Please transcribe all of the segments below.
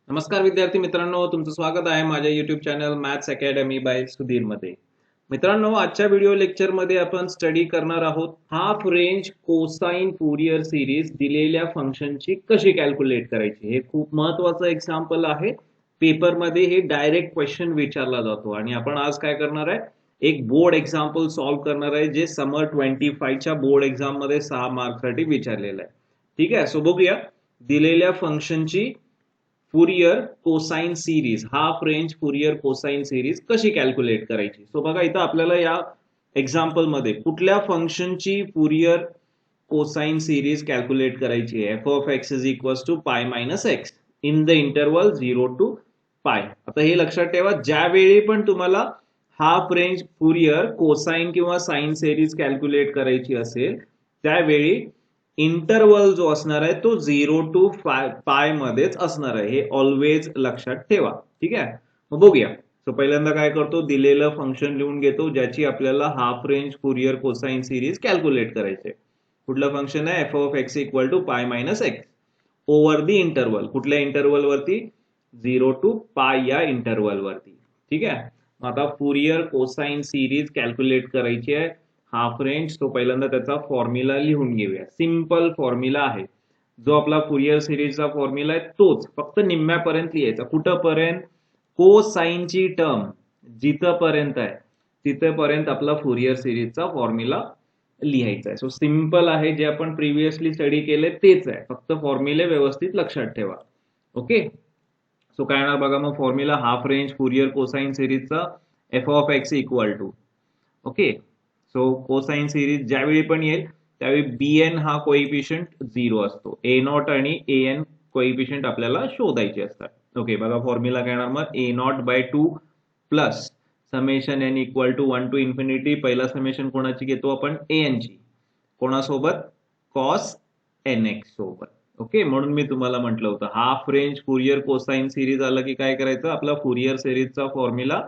नमस्कार विद्यार्थी मित्रांनो, तुमचं स्वागत आहे माझ्या YouTube channel maths academy by Sudhir मध्ये. मित्रांनो, आजच्या व्हिडिओ लेक्चर मध्ये आपण स्टडी करणार आहोत half range cosine Fourier series दिलेल्या फंक्शनची कशी कॅल्क्युलेट करायची. हे खूप महत्त्वाचं एक्झाम्पल आहे. पेपर मध्ये हे डायरेक्ट क्वेश्चन विचारला जातो आणि आपण आज काय करणार आहे, एक बोर्ड एक्झाम्पल सॉल्व्ह करणार आहे जे समर 25 च्या बोर्ड एक्झाम मध्ये 6 मार्क साठी विचारलेलं आहे. ठीक आहे, सो बघूया दिलेल्या फंक्शनची Fourier cosine series, half range Fourier cosine series कशी कॅल्क्युलेट करायची. सो बघा, इथं आपल्याला या एक्झाम्पल मध्ये कुठल्या फंक्शनची फुरियर कोसाइन सिरीज कॅल्क्युलेट करायची आहे. F of X is equals to pi minus X in the interval 0 to pi. आता हे लक्षात ठेवा, ज्यावेळी पण तुम्हाला हाफ रेंज फुरियर कोसाइन किंवा साइन सिरीज कॅल्क्युलेट करायची असेल त्यावेळी इंटरवल जो असणार आहे तो 0 टू पाय मध्येच असणार आहे. हे ऑलवेज लक्षात ठेवा. ठीक आहे, मग बघूया. सो पहिल्यांदा काय करतो, दिलेलं फंक्शन लिहून घेतो ज्याची आपल्याला half range Fourier cosine series calculate करायचे. कुठलं फंक्शन आहे, F of x equal to pi minus X over the interval. कुठल्या इंटरवल वरती, 0 टू पाय या इंटरवल वरती. ठीक आहे, आता फुरियर कोसाइन सिरीज कॅल्क्युलेट करायची आहे हाफ रेंज. तो पहिल्यांदा त्याचा फॉर्म्युला लिहून घेऊया. सिंपल फॉर्म्युला आहे, जो आपला फुरियर सिरीजचा फॉर्म्युला आहे तोच, फक्त निम्म्यापर्यंत लिहायचा. कुठंपर्यंत, कोसाइनची टर्म जिथपर्यंत आहे तिथपर्यंत आपला फुरियर सिरीजचा फॉर्म्युला लिहायचा आहे. सो सिंपल आहे, जे आपण प्रिव्हियसली स्टडी केले तेच आहे, फक्त फॉर्म्युले व्यवस्थित लक्षात ठेवा. ओके, सो काय येणार बघा, मग formula half range Fourier cosine सिरीजचा f of x equal to, okay, so cosine series ज्यावेळी पण येईल त्यावेळी bn हा कोइफिशियंट 0 असतो. a नॉट आणि an कोइफिशियंट आपल्याला शोधायचे असतात. ओके, बघा फॉर्म्युला काय येणार, मग a nought by 2 plus summation n equal to 1 to infinity. पहिला समेशन कोणाची घेतो आपण, an ची. कोणासोबत, कॉस nx सोबत. ओके, म्हणून मी तुम्हाला म्हटलं होतं half range Fourier cosine series आलं की काय करायचं, आपला फुरियर सिरीजचा फॉर्म्युला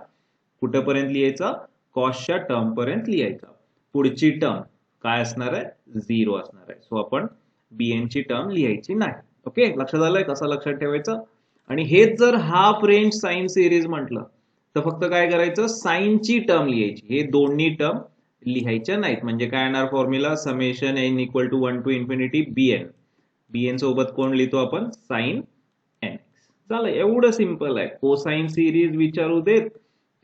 कुठेपर्यंत लिहायचा, कॉसच्या टर्म पर्यंत लिहायचा. पुढची टर्म काय असणार आहे, 0 असणार आहे. सो आपण bn ची टर्म लिहायची नाही. ओके, लक्षात आलंय कसं लक्षात ठेवायचं. आणि हेच जर हाफ रेंज साइन सिरीज म्हटलं तर फक्त काय करायचं, साइनची टर्म लिहायची. हे दोन्ही टर्म लिहायच्या नाहीत. म्हणजे काय येणार formula, summation n equal to 1 to infinity bn. bn सोबत कोण लिहितो आपण, साइन nx. झालं, एवढं सिंपल आहे. कोसाइन सिरीज विचारू देत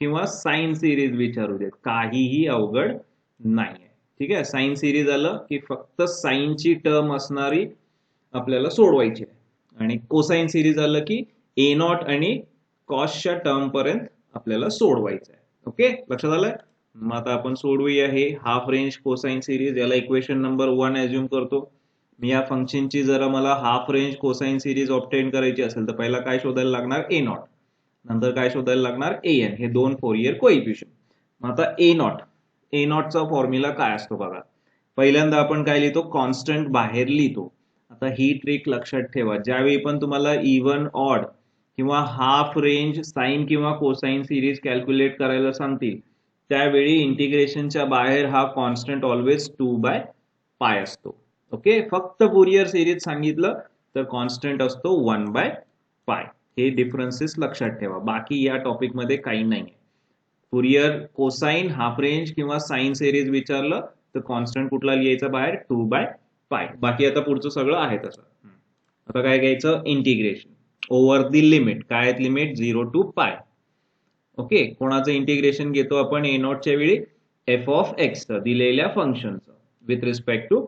किंवा साइन सिरीज विचारू देत, काहीही अवघड नाही. ठीक आहे, साइन सिरीज आलं की फक्त साइनची टर्म असणारी आपल्याला सोडवायची आहे आणि कोसाइन सिरीज आलं की ए नॉट आणि कॉसच्या टर्म पर्यंत आपल्याला सोडवायचं आहे. ओके, लक्षात आलंय. मग आता आपण सोडवूया हे हाफ रेंज कोसाइन सिरीज. याला इक्वेशन नंबर 1 अज्युम करतो मी. या फंक्शनची जर मला half range cosine series obtain करायची असेल तर पहिला काय शोधायला लागणार, ए नॉट. नंतर काय शोधायला लागणार, an. हे दोन फोरियर कोइफिशियंट. मग आता ए नॉटचा फॉर्म्युला काय असतो बघा. पहिल्यांदा आपण काय लिहितो, कॉन्स्टंट बाहेर लिहितो. आता ही ट्रिक लक्षात ठेवा, ज्यावेळी पण तुम्हाला इव्हन, ऑड किंवा हाफ रेंज साइन किंवा कोसाइन सिरीज कॅल्क्युलेट करायला सांगतील त्यावेळी इंटिग्रेशनच्या बाहेर हा कॉन्स्टंट ऑलवेज 2 बाय पाय असतो. ओके, फक्त फुरियर सिरीज सांगितलं तर कॉन्स्टंट असतो 1 बाय पाय. हे डिफरन्सेस लक्षात ठेवा, बाकी या टॉपिक मध्ये काही नाही. फुरियर कोसाइन, हाफ रेंज किंवा साइन सिरीज विचारलं तर कॉन्स्टंट कुठला लिहायचा बाहेर, 2 बाय पाय. बाकी आता पुढचं सगळं आहे तसं. आता काय घ्यायचं, इंटिग्रेशन ओव्हर दी लिमिट. काय आहेत लिमिट, 0 टू पाय. ओके, कोणाचं इंटिग्रेशन घेतो आपण, ए नॉटच्या वेळी एफ ऑफ एक्स दिलेल्या फंक्शनचं विथ रिस्पेक्ट टू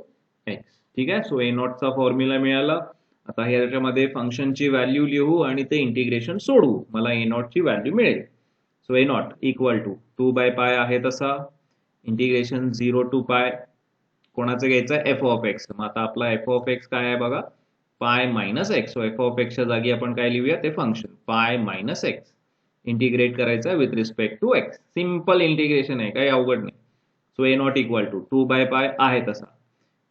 एक्स. ठीक आहे, सो ए नॉटचा फॉर्म्युला मिळाला. आता ह्याच्यामध्ये फंक्शनची व्हॅल्यू लिहू आणि ते इंटिग्रेशन सोडवू, मला ए नॉटची व्हॅल्यू मिळेल. So A not equal to 2 by pi आहे तसा, इंटिग्रेशन 0 टू पाय. कोणाचं घ्यायचं, एफ ऑफ एक्स. मग आता आपला एफ ऑफ एक्स काय आहे बघा, pi minus x. So f of एक्सच्या जागी आपण काय लिहूया, ते function pi minus x. Integrate करायचं with respect to x. Simple integration आहे, काही अवघड नाही. So A not equal to 2 by pi आहे तसा.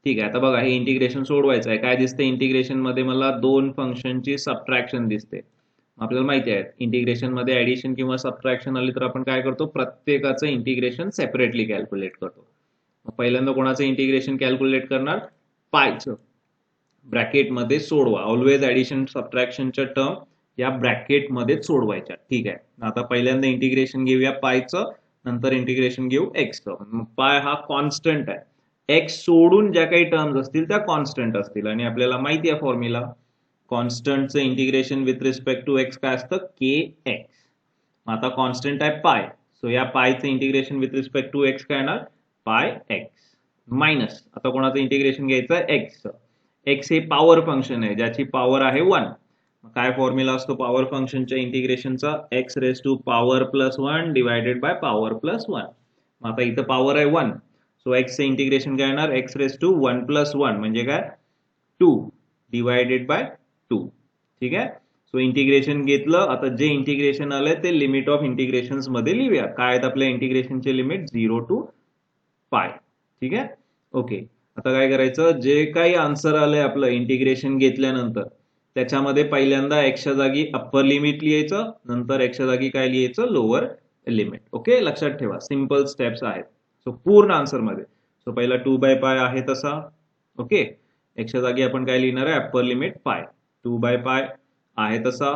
ठीक आहे, आता बघा हे इंटिग्रेशन सोडवायचं आहे. काय दिसते इंटिग्रेशन मध्ये, मला दोन फंक्शनची सबट्रॅक्शन दिसते. आपल्याला माहिती आहे इंटिग्रेशन मध्ये ऍडिशन किंवा सबट्रॅक्शन आली तर आपण काय करतो, प्रत्येकाचं इंटिग्रेशन सेपरेटली कॅल्क्युलेट करतो. पहिल्यांदा कोणाचं इंटिग्रेशन कॅल्क्युलेट करणार, पायचं. ब्रॅकेट मध्ये सोडवा, ऑलवेज ऍडिशन सबट्रॅक्शनच्या टर्म या ब्रॅकेट मध्ये सोडवायच्या. ठीक आहे, आता पहिल्यांदा इंटिग्रेशन घेऊया पायचं, नंतर इंटिग्रेशन घेऊ एक्सचं. पाय हा कॉन्स्टंट आहे, एक्स सोडून ज्या काही टर्म्स असतील त्या कॉन्स्टंट असतील, आणि आपल्याला माहिती आहे फॉर्म्युला कॉन्स्टंटचं integration with respect to x काय असतं, के एक्स. आता कॉन्स्टंट आहे पाय, सो या पायचं integration with respect to x काय येणार, पाय एक्स मायनस, आता कोणाचं इंटिग्रेशन घ्यायचं आहे एक्सचं. एक्स हे पॉवर फंक्शन आहे ज्याची पॉवर आहे 1. काय फॉर्म्युला असतो पॉवर फंक्शनच्या इंटिग्रेशनचा, x raise to power plus 1 divided by power plus 1. आता इथं पॉवर आहे 1, सो एक्सचं इंटिग्रेशन काय येणार, एक्स रेस टू 1 प्लस 1 म्हणजे काय 2 डिवायडेड बाय 2. ठीक आहे, सो इंटिग्रेशन घेतलं. आता जे इंटिग्रेशन आलंय ते लिमिट ऑफ इंटिग्रेशन्स मध्ये लिहूया. काय आहेत आपल्या इंटिग्रेशनचे लिमिट, 0 टू पाय. ठीक आहे, ओके. आता काय करायचं, जे काही आन्सर आलंय आपलं इंटिग्रेशन घेतल्यानंतर त्याच्यामध्ये पहिल्यांदा एक्सच्या जागी अप्पर लिमिट लिहायचं, नंतर एक्सच्या जागी काय लिहायचं, लोअर लिमिट. ओके, लक्षात ठेवा, सिंपल स्टेप्स आहेत. सो पूर्ण आन्सर मध्ये सो पहिला 2/पाय आहे तसा. ओके, एक्सच्या जागी आपण काय लिहिणार आहे, अप्पर लिमिट पाय, 2/पाय आहे तसा.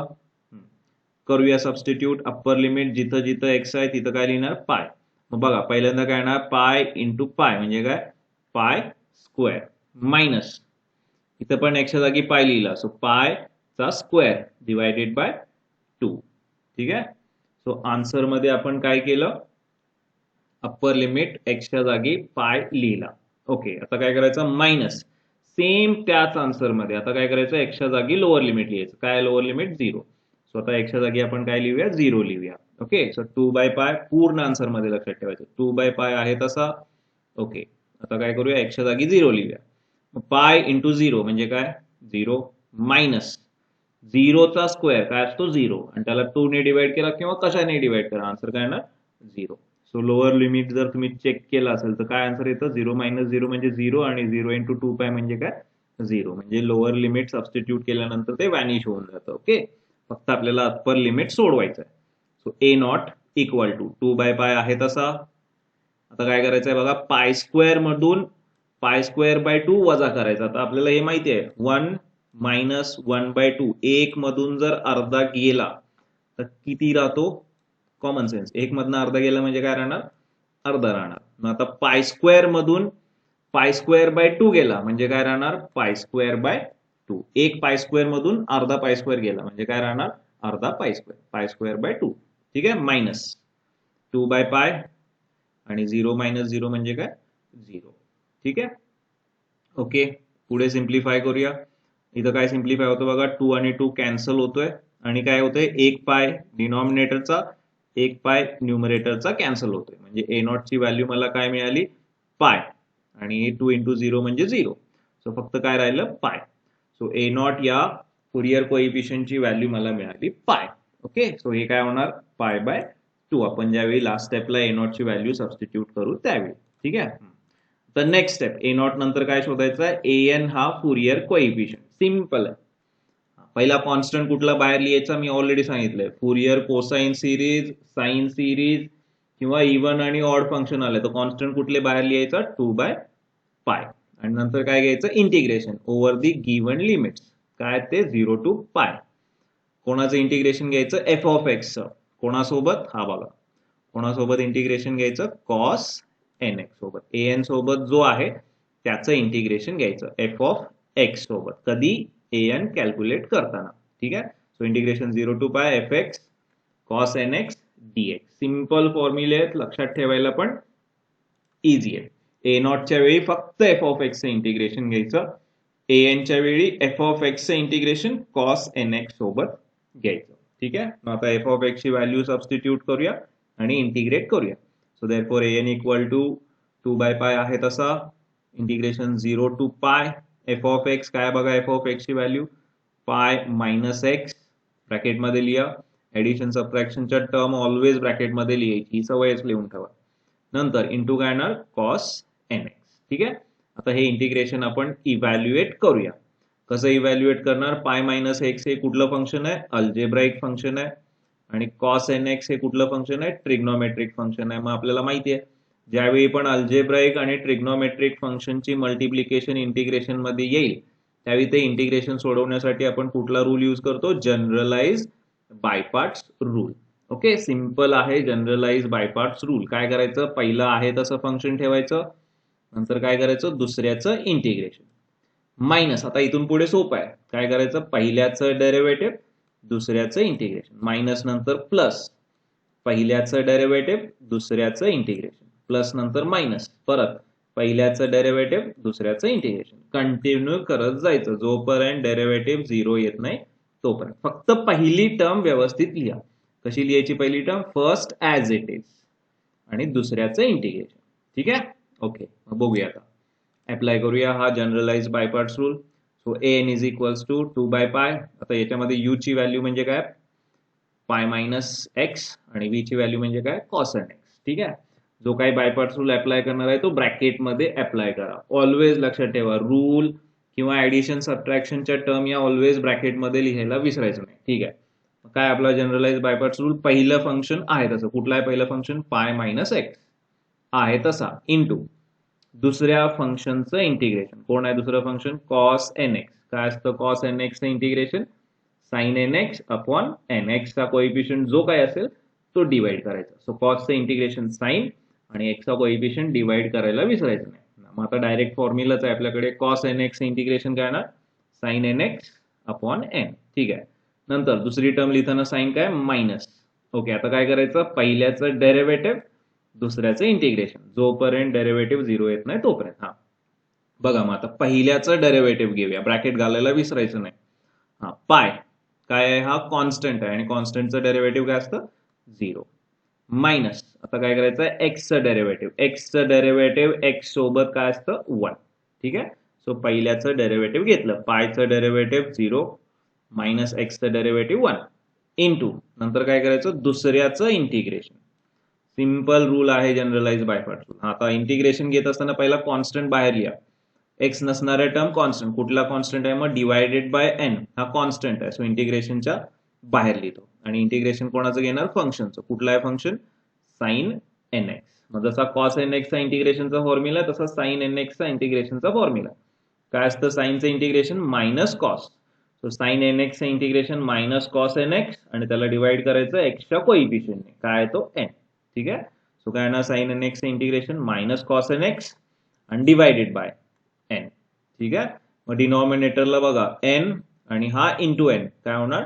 करूया सबस्टिट्यूट, अप्पर लिमिट जिथं जिथं एक्स आहे तिथं काय लिहिणार, पाय. मग बघा पहिल्यांदा काय येणार, पाय इंटू पाय म्हणजे काय, पाय स्क्वेअर मायनस, इथं पण एक्सच्या जागी पाय लिहिला, सो पाय चा स्क्वेअर डिवायडेड बाय 2. ठीक आहे, सो आन्सर मध्ये आपण काय केलं, अप्पर लिमिट एक्सच्या जागी पाय लिहिला. ओके, आता काय करायचं, मायनस सेम त्याच आन्सर मध्ये आता काय करायचं, एक्सच्या जागी लोअर लिमिट लिहायचं. काय लोअर लिमिट, 0. सो आता एक्सच्या जागी आपण काय लिहूया, 0 लिहूया. ओके, सो 2/पाय पूर्ण आन्सर मध्ये लक्षात ठेवायचं, 2/पाय आहे तसा. ओके, आता काय करूया, एक्सच्या जागी 0 लिहूया. पाय इंटू 0 म्हणजे काय, 0 मायनस 0चा स्क्वेअर काय असतो, 0, आणि त्याला 2 ने डिवाइड केला किंवा कशाने डिवाइड करा, आन्सर काय येणार, 0. सो लोअर लिमिट जर तुम्ही चेक केलं असेल तर काय आन्सर येतं, 0 मायनस 0 म्हणजे 0, आणि 0 इंटू 2 म्हणजे काय, 0. म्हणजे लोअर लिमिट सबस्टिट्यूट केल्यानंतर ते व्हॅनिश होऊन जातं. ओके, फक्त आपल्याला अप्पर लिमिट सोडवायचं आहे. So A not equal to 2/पाय आहे तसा. आता काय करायचं आहे बघा, पाय स्क्वेअर मधून पाय स्क्वेअर बाय 2 वजा करायचा. आता आपल्याला हे माहिती आहे 1 मायनस 1/2, एक मधून जर अर्धा गेला तर किती राहतो, कॉमन सेन्स, एक मधनं अर्धा गेला म्हणजे काय राहणार, अर्धा राहणार. आता पाय स्क्वेअर मधून पाय स्क्वेअर बाय 2 गेला म्हणजे काय राहणार, पाय स्क्वेअर बाय 2. एक पाय स्क्वेअर मधून अर्धा पाय स्क्वेअर गेला म्हणजे काय राहणार, अर्धा पाय स्क्वेअर बाय 2. ठीक आहे, मायनस 2/पाय आणि 0 मायनस 0 म्हणजे काय, 0. ठीक आहे, ओके. पुढे सिम्प्लिफाय करूया. इथं काय सिम्प्लिफाय होतं बघा, 2 आणि 2 कॅन्सल होतोय, आणि काय होतंय, 1 पाय डिनॉमिनेटरचा 1 पाय न्यूमरेटरचा कॅन्सल होतोय, म्हणजे ए नॉट ची व्हॅल्यू मला काय मिळाली, पाय, आणि 2 इंटू 0 म्हणजे 0. सो फक्त काय राहिलं, पाय. सो ए नॉट या फुरियर कोएफिशियंटची व्हॅल्यू मला मिळाली पाय. ओके, सो हे काय होणार, पाय बाय 2. आपण ज्यावेळी लास्ट स्टेपला ए नॉट ची व्हॅल्यू सबस्टिट्यूट करू त्यावेळी. ठीक आहे, तर नेक्स्ट स्टेप, ए नॉट नंतर काय शोधायचं आहे, एन हा फुरियर कोएफिशियंट. सिंपल आहे. पहिला कॉन्स्टंट कुठला बाहेर लिहायचा, मी ऑलरेडी सांगितलंय, Fourier cosine series, sine series किंवा इव्हन आणि ऑड फंक्शन आले तर कॉन्स्टंट कुठले बाहेर लिहायचा, 2/पाय, आणि नंतर काय घ्यायचं, इंटिग्रेशन ओव्हर दी गिव्हन लिमिट्स, काय ते 0 टू पाय. कोणाचं इंटिग्रेशन घ्यायचं, एफ ऑफ एक्स, कोणासोबत, हा बघा, कोणासोबत इंटिग्रेशन घ्यायचं, कॉस एन एक्स सोबत, ए एन सोबत जो आहे त्याचं इंटिग्रेशन घ्यायचं एफ ऑफ एक्स सोबत, कधी, ए एन कॅल्क्युलेट करताना. ठीक आहे, so integration 0 to pi f x cos N x dx. सिंपल फॉर्म्युले आहेत, लक्षात ठेवायला पण इझी आहे. ए नॉटच्या वेळी फक्त एफ ऑफ एक्सचं इंटिग्रेशन घ्यायचं, ए एनच्या वेळी एफ ऑफ एक्सचं इंटिग्रेशन कॉस एन एक्स सोबत घ्यायचं. ठीक आहे, मग आता एफ ऑफ एक्स ची व्हॅल्यू सबस्टिट्यूट करूया आणि इंटिग्रेट करूया. So therefore a n equal to 2/पाय आहे तसा, integration 0 to pi f of x, काय बघा एफ ऑफ एक्स ची value, pi minus x, bracket मध्ये लिहा. ऍडिशन सबट्रॅक्शनच्या टर्म ऑलवेज ब्रॅकेट मध्ये लिहायची, ही सवयच लिहून ठेवा. नंतर इंटू काय येणार, कॉस एन एक्स. ठीक आहे, आता हे इंटिग्रेशन आपण इव्हॅल्युएट करूया. कसं इव्हॅल्युएट करणार, पाय मायनस एक्स हे कुठलं फंक्शन आहे, अल्जेब्राइक फंक्शन आहे, आणि कॉस एन एक्स हे कुठलं फंक्शन आहे, ट्रिग्नोमेट्रिक फंक्शन आहे. मग आपल्याला माहिती आहे ज्यावेळी पण अल्जेब्राइक आणि ट्रिग्नोमेट्रिक फंक्शनची मल्टिप्लिकेशन इंटिग्रेशन मध्ये येईल त्यावेळी ते इंटिग्रेशन सोडवण्यासाठी आपण कुठला रूल यूज करतो? Generalise by parts rule. Okay, simple आहे जनरलाइज बाय पार्ट्स रूल. काय करायचं? पहिलं आहे तसं फंक्शन ठेवायचं, नंतर काय करायचं? दुसऱ्याचं इंटिग्रेशन. मायनस, आता इथून पुढे सोपं आहे. काय करायचं? पहिल्याचं डेरिव्हेटिव्ह, दुसऱ्याचं इंटिग्रेशन. मायनस नंतर प्लस, पहिल्याचं डेरिव्हेटिव्ह, दुसऱ्याचं इंटिग्रेशन. प्लस नंतर मायनस, परत पहिल्याचं डेरिव्हेटिव्ह, दुसऱ्याचं इंटिग्रेशन. कंटिन्यू करत जायचं जोपर्यंत डेरिव्हेटिव्ह 0 येत नाही तोपर्यंत. फक्त पहिली टर्म व्यवस्थित लिहा. कशी लिहायची पहिली term? First as it is आणि दुसऱ्याचं इंटिग्रेशन. ठीक आहे, ओके. मग बघूया आता, अप्लाय करूया हा generalise by parts rule. So N is equals to 2 by pi. आता याच्यामध्ये यू ची व्हॅल्यू म्हणजे काय? पाय मायनस एक्स आणि व्ही ची व्हॅल्यू म्हणजे काय? Cos N X. ठीक आहे, जो काही बाय पार्ट्स रूल अप्लाय करणार आहे तो ब्रॅकेटमध्ये अप्लाय करा. ऑलवेज लक्षात ठेवा, रूल किंवा ऍडिशन सबट्रॅक्शनच्या टर्म या ऑलवेज ब्रॅकेटमध्ये लिहायला विसरायचं नाही. ठीक आहे, काय आपला जनरलाइज बाय पार्ट्स रूल? पहिलं फंक्शन आहे तसं. कुठलं आहे पहिलं फंक्शन? पाय मायनस एक्स आहे तसा, इनटू दुसऱ्या फंक्शनचं इंटिग्रेशन. कोण आहे दुसरं फंक्शन? Cos N x. काय असतं कॉस एन एक्सचं integration? Sine N x upon n एक्सचा कोएफिशियंट जो काय असेल तो डिवाइड करायचा. सो कॉसचं इंटिग्रेशन साइन आणि एक्सचा कोएफिशियंट डिवाइड करायला विसरायचं नाही. मग आता डायरेक्ट फॉर्म्युलाच आहे आपल्याकडे. कॉस एन एक्स इंटिग्रेशन काय ना? Sine N x upon N. ठीक आहे, नंतर दुसरी टर्म लिहिताना साइन काय? मायनस. ओके, आता काय करायचं? पहिल्याचं डेरिव्हेटिव्ह, दुसऱ्याचं इंटिग्रेशन. जोपर्यंत डेरिव्हेटिव्ह 0 येत नाही तोपर्यंत. हा बघा, मग आता पहिल्याचं डेरिव्हेटिव्ह घेऊया, ब्रॅकेट घालायला विसरायचं नाही. हा पाय काय आहे? हा कॉन्स्टंट आहे आणि कॉन्स्टंटचं डेरिव्हेटिव्ह काय असतं? 0. मायनस, आता काय करायचं? एक्सचं डेरिव्हेटिव्ह. एक्सचं डेरिव्हेटिव्ह एक्स सोबत काय असतं? 1. ठीक आहे, सो पहिल्याचं डेरिव्हेटिव्ह घेतलं, पायचं डेरिव्हेटिव्ह 0 मायनस एक्सचं डेरिव्हेटिव्ह 1 इनटू नंतर काय करायचं? दुसऱ्याचं इंटिग्रेशन. सिंपल रूल आहे जनरलाइज बाय पार्ट्स रूल. आता इंटिग्रेशन घेत असताना पहिला कॉन्स्टंट बाहेर लिहा. एक्स नसणाऱ्या टर्म कॉन्स्टंट. कुठला कॉन्स्टंट आहे? मग डिवायडेड बाय एन हा कॉन्स्टंट आहे, सो इंटिग्रेशनच्या बाहेर लिहितो. आणि इंटिग्रेशन कोणाचं घेणार? फंक्शनचं. कुठलं आहे फंक्शन? Sign N x. मग जसा कॉस एन एक्सचा इंटिग्रेशनचा फॉर्म्युला तसा साइन एन एक्सचा इंटिग्रेशनचा फॉर्म्युला. काय असतं साइनचं integration? Minus cos. So sine n एक्सचं integration minus cos N x आणि त्याला डिवाइड करायचं एक्सच्या कोइफिशियंटने. काय तो? एन. ठीक आहे, सो काय ना साइन एन एक्सचं integration minus cos N x आणि डिवायडेड बाय एन. ठीक आहे, मग डिनॉमिनेटरला बघा एन आणि हा इंटू एन काय होणार?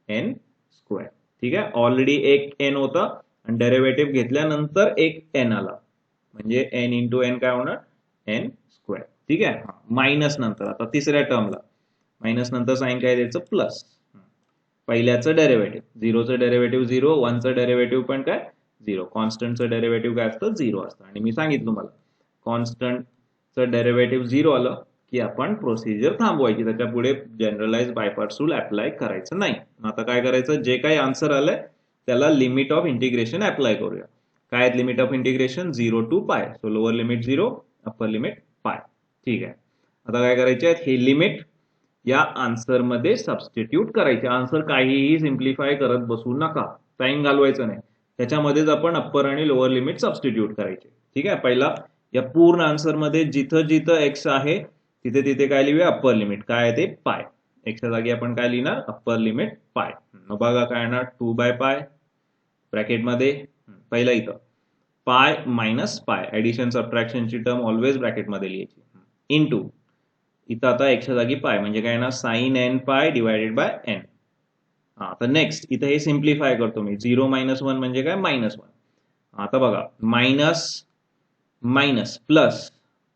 N square. ठीक आहे, ऑलरेडी एक एन होता आणि डेरिव्हेटिव्ह घेतल्यानंतर एक एन आला म्हणजे एन इंटू एन काय होणार? N square. ठीक आहे, मायनस नंतर आता तिसऱ्या टर्मला मायनस नंतर साइन काय द्यायचं? प्लस. पहिल्याचं डेरिव्हेटिव्ह, 0चं डेरिव्हेटिव्ह 0, 1चं डेरिव्हेटिव्ह पण काय? 0. कॉन्स्टंटचं डेरिव्हेटिव्ह काय असतं? 0 असतं. आणि मी सांगितलं तुम्हाला कॉन्स्टंटचं डेरिव्हेटिव्ह 0 आलं की आपण प्रोसिजर थांबवायची, त्याच्या पुढे generalise by parts rule apply करायचं नाही. आता काय करायचं? जे काही आन्सर आलंय त्याला लिमिट ऑफ इंटिग्रेशन अप्लाय करूया. काय लिमिट ऑफ इंटिग्रेशन? 0 टू पाय. So lower limit 0, upper limit पाय. ठीक आहे, आता काय करायचे? हे लिमिट या आन्सर मध्ये सबस्टिट्यूट करायचे. आन्सर काहीही सिम्प्लिफाय करत बसू नका, टाइम घालवायचा नाही. त्याच्यामध्येच आपण अप्पर आणि लोअर लिमिट सबस्टिट्यूट करायचे. ठीक आहे, पहिला या पूर्ण आन्सर मध्ये जिथं जिथं एक्स आहे तिथे तिथे काय लिहूया? Upper limit. काय आहे ते? पाय. एक्सच्या जागी आपण काय लिहिणार? अप्पर लिमिट पाय. मग बघा काय येणार? 2 बाय पाय ब्रॅकेटमध्ये. पहिला इथं पाय मायनस पाय, ऍडिशन सबट्रॅक्शनची टर्म ऑलवेज ब्रॅकेटमध्ये लिहायची, इनटू इथं आता एक्सच्या जागी पाय म्हणजे काय ना? साइन एन पाय डिवायडेड बाय एन. हा, तर नेक्स्ट इथं हे सिम्प्लिफाय करतो मी. 0 मायनस 1 म्हणजे काय? मायनस 1. आता बघा minus minus plus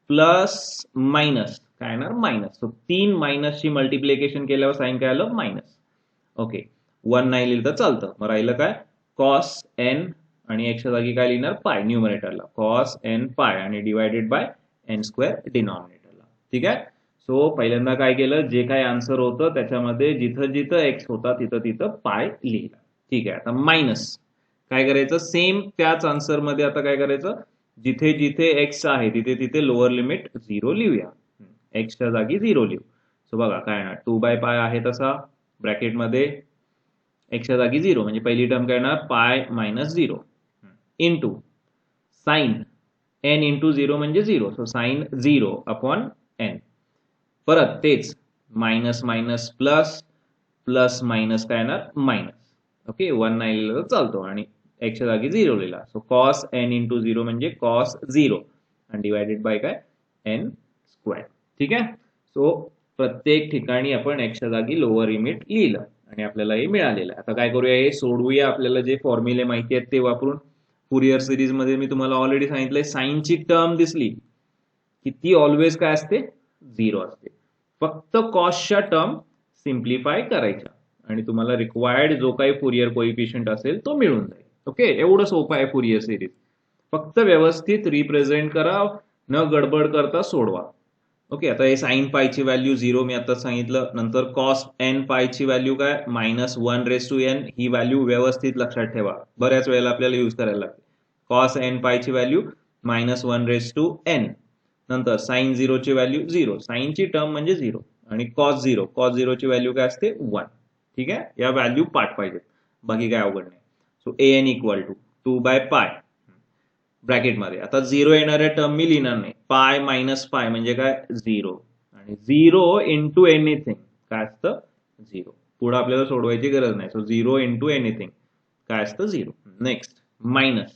plus minus काय येणार? मायनस. सो 3 मायनसची मल्टिप्लिकेशन केल्यावर साइन काय आलं? मायनस. ओके, 1 नाही लिहिलं तर चालतं. मग राहिलं काय? कॉस एन आणि एक्सच्या जागी काय लिहिणार? पाय न्यूमरेटरला. कॉस एन पाय आणि डिवायडेड बाय एन स्क्वेअर डिनॉमिनेटरला. ठीक आहे, सो पहिल्यांदा काय केलं? जे काही आन्सर होतं त्याच्यामध्ये जिथं जिथं एक्स होता तिथं तिथं पाय लिहिला. ठीक आहे, आता मायनस काय करायचं? सेम त्याच आन्सर मध्ये आता काय करायचं? जिथे जिथे एक्स आहे तिथे तिथे लोअर लिमिट 0 लिहूया. एक्सच्या जागी 0 लिहू. सो बघा काय येणार? 2 बाय पाय आहे तसा ब्रॅकेटमध्ये एक्सच्या जागी 0 म्हणजे पहिली टर्म काय येणार? Pi minus 0 into sine N into 0 म्हणजे 0, सो साइन 0 अपॉन एन. परत तेच minus minus plus, plus minus काय येणार मायनस. ओके, 1 नाही लिहिलं तर चालतो आणि एक्सच्या जागी 0 लिहिला. सो कॉस n इंटू 0 म्हणजे कॉस 0 आणि डिवायडेड बाय काय n स्क्वेअर. ठीक आहे. सो प्रत्येक ठिकाणी आपण एक्सच्या जागी लोअर लिमिट लिहिलं आणि आपल्याला हे मिळालेलं आहे. आता काय करूया, हे सोडवूया. आपल्याला जे फॉर्म्युले माहिती आहेत ते वापरून. फुरियर सिरीज मध्ये मी तुम्हाला ऑलरेडी सांगितलंय, साइनची टर्म दिसली की ती ऑलवेज काय असते, 0 असते. फक्त कॉसच्या टर्म सिम्प्लिफाय करायच्या आणि तुम्हाला रिक्वायर्ड जो काही फुरियर कोइफिशियंट असेल तो मिळून जाईल. ओके, एवढं सोपं आहे फुरियर सिरीज. फक्त व्यवस्थित रिप्रेझेंट करा, न गडबड करता सोडवा. ओके, आता हे साइन पायची व्हॅल्यू 0 मी आता सांगितलं. नंतर कॉस एन पायची व्हॅल्यू काय -1/n. ही व्हॅल्यू व्यवस्थित लक्षात ठेवा, बऱ्याच वेळेला आपल्याला यूज करायला लागते. कॉस एन पायची व्हॅल्यू -1/n. नंतर साइन 0 ची व्हॅल्यू 0, साइनची टर्म म्हणजे 0 आणि कॉस 0 ची व्हॅल्यू काय असते 1. ठीक आहे, या व्हॅल्यू पाठ पाहिजेत, बाकी काय अवघड नाही. So an equal to 2/π bracket मध्ये. आता 0 येणाऱ्या टर्म मी लिहिणार नाही. पाय मायनस पाय म्हणजे काय 0 आणि 0 इंटू एनिथिंग काय असतं 0. पुढे आपल्याला सोडवायची गरज नाही. सो 0 इंटू एनिथिंग काय असतं 0. नेक्स्ट मायनस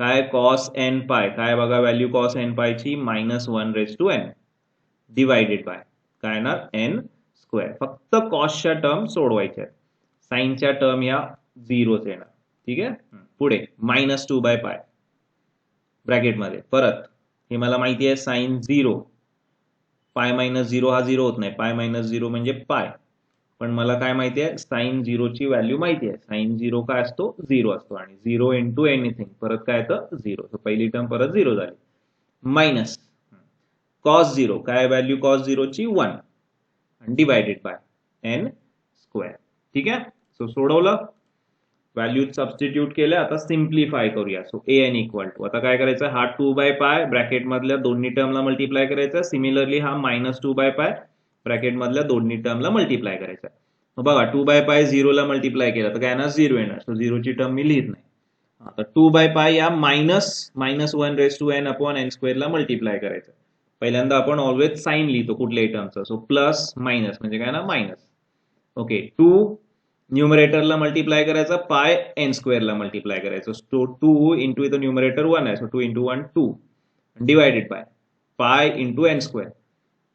काय कॉस एन पाय, काय बघा व्हॅल्यू कॉस एन पायची -1/n डिवायडेड बाय काय येणार n स्क्वेअर. फक्त कॉसच्या टर्म सोडवायच्या आहेत, साइनच्या टर्म या 0च येणार. ठीक आहे. पुढे -2/π ब्रॅकेट मध्ये. परत हे मला माहिती आहे साइन 0, पाय मायनस 0 हा 0 होत नाही, पाय मायनस 0 म्हणजे पाय. पण मला काय माहिती आहे, साइन 0 ची व्हॅल्यू माहिती आहे. साइन 0 काय असतो 0 असतो आणि 0 इंटू एनिथिंग परत काय येतं 0. सो पहिली टर्म परत 0 झाली. मायनस कॉस 0, काय व्हॅल्यू कॉस 0 ची 1 आणि डिवायडेड बाय n स्क्वेअर. ठीक आहे. सो सोडवलं, व्हॅल्यू सबस्टिट्यूट केल्या. आता सिम्प्लिफाय करूया. सो an इक्वल टू, आता काय करायचं, हा 2/π ब्रॅकेट मधल्या दोन्ही टर्मला मल्टिप्लाय करायचा. सिमिलरली हा -2/π ब्रॅकेट मधल्या दोन्ही टर्मला मल्टिप्लाय करायचा. बघा 2/π 0 ला मल्टिप्लाय केला तर काय येणार 0 येणार. सो 0 ची टर्म मी लिहित नाही. आता 2/π या -1/n/n² ला मल्टिप्लाय करायचं. पहिल्यांदा आपण ऑलवेज साइन लिहितो कुठल्याही टर्मचं. सो प्लस मायनस म्हणजे काय ना मायनस. ओके, 2 न्यूमरेटरला मल्टिप्लाय करायचा, पाय n² ला मल्टिप्लाय करायचं. सो 2 इंटू इथं न्यूमरेटर 1 आहे. So 2 into 1 2 divided by pi into n²,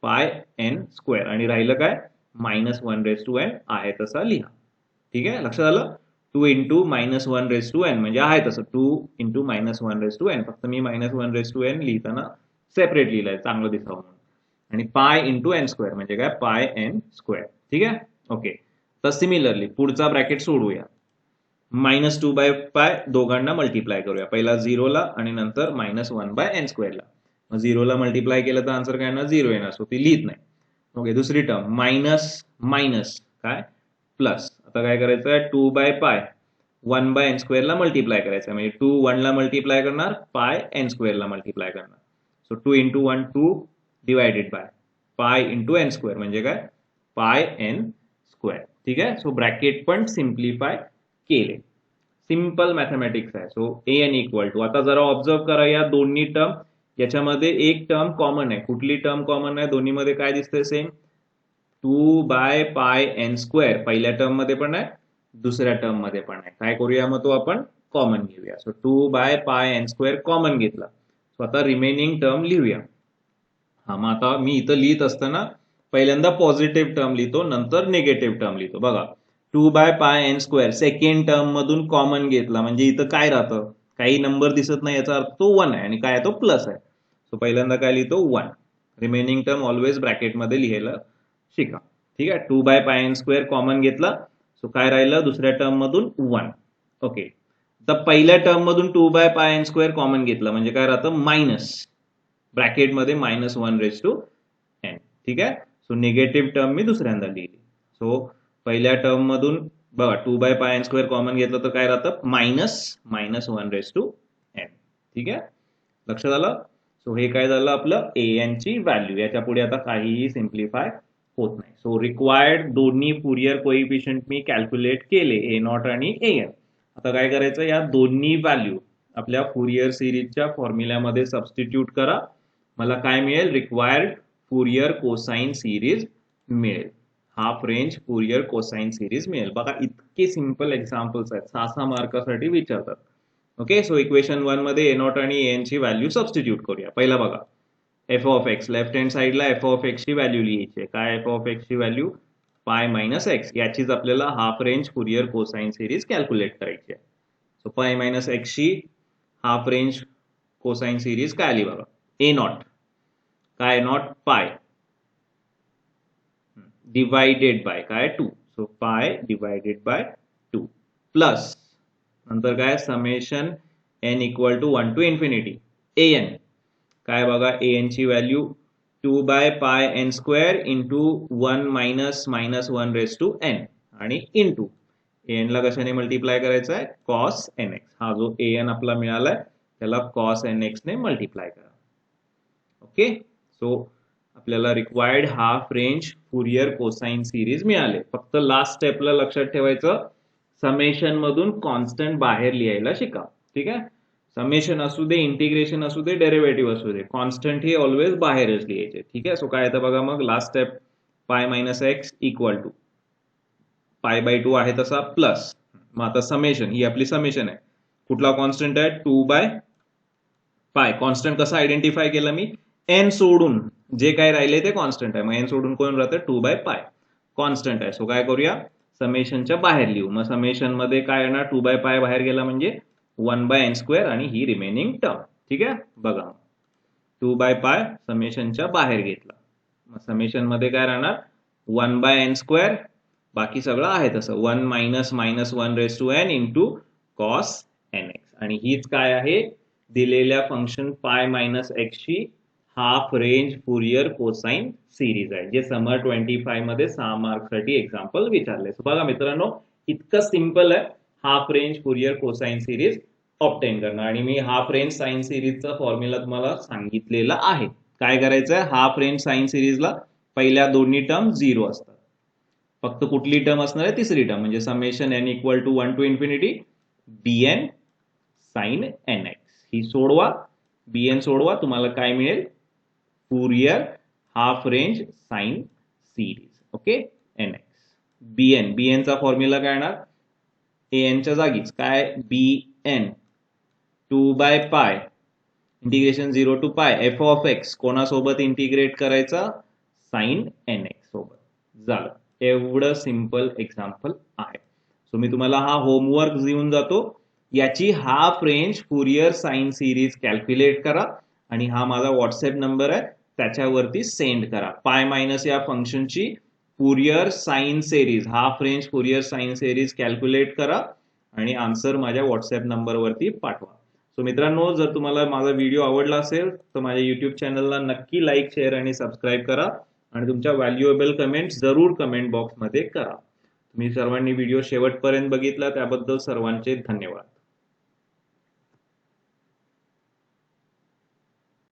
पाय n² आणि राहिलं काय -1/n आहे तसा लिहा. ठीक आहे, लक्षात आलं. 2 इंटू -1/n म्हणजे आहे तसं 2 इंटू -1/n. फक्त मी -1/n लिहिताना सेपरेट लिहिलंय चांगलं दिसावं म्हणून. आणि पाय इंटू n² म्हणजे काय पाय n². ठीक आहे. ओके, तर सिमिलरली पुढचा ब्रॅकेट सोडूया. -2/π दोघांना मल्टिप्लाय करूया, पहिला 0 ला आणि नंतर -1/n² ला. 0 ला मल्टिप्लाय केलं तर आन्सर काय येणार 0 येणार. सो ती लिहित नाही. ओके, दुसरी टर्म मायनस मायनस काय प्लस. आता काय करायचं आहे 2/π 1/n² ला मल्टिप्लाय करायचं म्हणजे 2 1 ला मल्टिप्लाय करणार, पाय n² ला मल्टिप्लाय करणार. So 2 into 1 2 divided by pi into n² म्हणजे काय पाय n². ठीक आहे. सो ब्रॅकेट पण सिम्प्लिफाय केले. सिंपल मॅथमॅटिक्स आहे. सो an इक्वल टू, आता जरा ऑब्झर्व करा या दोन्ही टर्म, याच्यामध्ये एक टर्म कॉमन आहे. कुठली टर्म कॉमन आहे दोन्हीमध्ये काय दिसतंय सेम 2/πn². पहिल्या टर्म मध्ये पण आहे, दुसऱ्या टर्म मध्ये पण आहे. काय करूया मग तो आपण कॉमन घेऊया. सो 2/πn² कॉमन घेतला. सो आता रिमेनिंग टर्म लिहूया. हा, मग आता मी इथं लिहित असताना पहिल्यांदा पॉझिटिव्ह टर्म लिहितो, नंतर निगेटिव्ह टर्म लिहितो. बघा 2/πn² सेकंड टर्म मधून कॉमन घेतला म्हणजे इथं काय राहतं, काही नंबर दिसत नाही, याचा अर्थ तो 1 आहे आणि काय तो प्लस आहे. सो पहिल्यांदा काय लिहितो 1. रिमेनिंग टर्म ऑलवेज ब्रॅकेट मध्ये लिहायला शिका. ठीक आहे. 2/πn² कॉमन घेतला. सो काय राहिलं दुसऱ्या टर्म मधून 1. ओके, तर पहिल्या टर्म मधून 2/πn² कॉमन घेतला म्हणजे काय राहतं मायनस ब्रॅकेट मध्ये -1/n. ठीक आहे. सो निगेटिव्ह टर्म मी दुसऱ्यांदा लिहिली. सो पहिल्या टर्म मधून बघा 2/πn² कॉमन घेतलं तर काय राहतं -1/n. ठीक आहे, लक्षात आलं. सो हे काय झालं आपलं an ची व्हॅल्यू. याच्या पुढे आता काहीही सिम्प्लिफाय होत नाही. सो रिक्वायर्ड दोन्ही फुरियर कोइफिशियंट मी कॅल्क्युलेट केले, a0 आणि an. आता काय करायचं, या दोन्ही व्हॅल्यू आपल्या फुरियर सिरीजच्या फॉर्म्युल्यामध्ये सबस्टिट्यूट करा. मला काय मिळेल, रिक्वायर्ड फुरियर कोसाइन सिरीज मिळेल, half range Fourier cosine series मिळेल. बघा इतके सिंपल एक्झाम्पल्स आहेत, 6 मार्कासाठी विचारतात. ओके, सो इक्वेशन 1 मध्ये a नॉट आणि an ची व्हॅल्यू सबस्टिट्यूट करूया. पहिला बघा f of x, left hand साइडला एफ ऑफ एक्स ची व्हॅल्यू लिहायची आहे. काय एफ ऑफ एक्स ची व्हॅल्यू? Pi minus x. याचीच आपल्याला half range Fourier cosine series calculate करायची आहे. सो पाय मायनस एक्स ची हाफ रेंज कोसाइन सिरीज काय आली बघा, ए नॉट. काय नॉट? पाय डिवाइडेड बाय काय? 2. सो पाय डिवाइडेड बाय 2 प्लस नंतर काय? Summation N equal to 1 to infinity A N. काय बघा, ए एन ची value 2 by pi N square into 1 minus minus 1 raise to N आणि इंटू एन ला कशाने मल्टिप्लाय करायचा आहे? Cos N X. हा जो ए एन आपला मिळालाय त्याला कॉस एन एक्स ने मल्टिप्लाय करा. ओके, सो आपल्याला required half range Fourier cosine series मिळाले. फक्त लास्ट स्टेपला लक्षात ठेवायचं, समेशन मधून कॉन्स्टंट बाहेर लिहायला शिका. ठीक आहे, समेशन असू दे, इंटिग्रेशन असू दे, डेरिव्हेटिव्ह असू दे, कॉन्स्टंट हे ऑलवेज बाहेरच लिहायचे. ठीक आहे, सो काय येतं बघा मग last step, pi minus X equal to pi by 2 आहे तसा प्लस. मग आता समेशन, ही आपली समेशन आहे. कुठला कॉन्स्टंट आहे? 2 बाय पाय. कॉन्स्टंट कसं आयडेंटिफाय केलं मी? एन सोडून जे काय राहिले ते कॉन्स्टंट आहे. मग एन सोडून कोण राहतं? 2 बाय पाय कॉन्स्टंट आहे. सो काय करूया, समेशनच्या बाहेर लिहू. मग समेशन मध्ये काय येणार? 2 बाय पाय बाहेर गेला म्हणजे 1 बाय एन स्क्वेअर आणि ही रिमेनिंग टर्म. ठीक आहे, बघा 2 बाय पाय समेशनच्या बाहेर घेतला. मग समेशन मध्ये काय राहणार? 1 बाय एन स्क्वेअर, बाकी सगळं आहे तसं, 1 minus minus 1 raise to N into cos N x. आणि हीच काय आहे? दिलेल्या फंक्शन पाय मायनस एक्स ची half range Fourier cosine series आहे, जे समर 25 मध्ये 6 मार्क्ससाठी एक्झाम्पल विचारले. बघा मित्रांनो, इतकं सिंपल आहे half range Fourier cosine series obtain करणं. आणि मी हाफ रेंज साइन सिरीजचा फॉर्म्युला तुम्हाला सांगितलेला आहे. काय करायचं आहे? हाफ रेंज साइन सिरीजला पहिल्या दोन्ही टर्म 0 असतात. फक्त कुठली टर्म असणार आहे? तिसरी टर्म, म्हणजे summation N equal to 1 to infinity bn sine N x. ही सोडवा, bn सोडवा, तुम्हाला काय मिळेल? Fourier half range sine series. Okay, n x bn चा फॉर्म्युला काय येणार? an च्या जागीच काय? bn 2 by pi integration 0 to pi f of x. कोणासोबत इंटिग्रेट करायचा? साइन एन एक्स सोबत. झालं, एवढं सिंपल एक्झाम्पल आहे. सो मी तुम्हाला हा होमवर्क देऊन जातो. याची half range Fourier sine series calculate करा आणि हा माझा व्हॉट्सअप नंबर आहे, त्याच्यावरती सेंड करा. पाय मायनस या फंक्शनची Fourier sine series, half range Fourier sine series calculate करा आणि आन्सर माझ्या व्हॉट्सअप नंबरवरती पाठवा. सो मित्रांनो, जर तुम्हाला माझा व्हिडिओ आवडला असेल तर माझ्या युट्यूब चॅनलला नक्की लाईक, शेअर आणि सबस्क्राईब करा आणि तुमच्या व्हॅल्युएबल कमेंट्स जरूर कमेंट बॉक्समध्ये करा. तुम्ही सर्वांनी व्हिडिओ शेवटपर्यंत बघितला त्याबद्दल सर्वांचे धन्यवाद.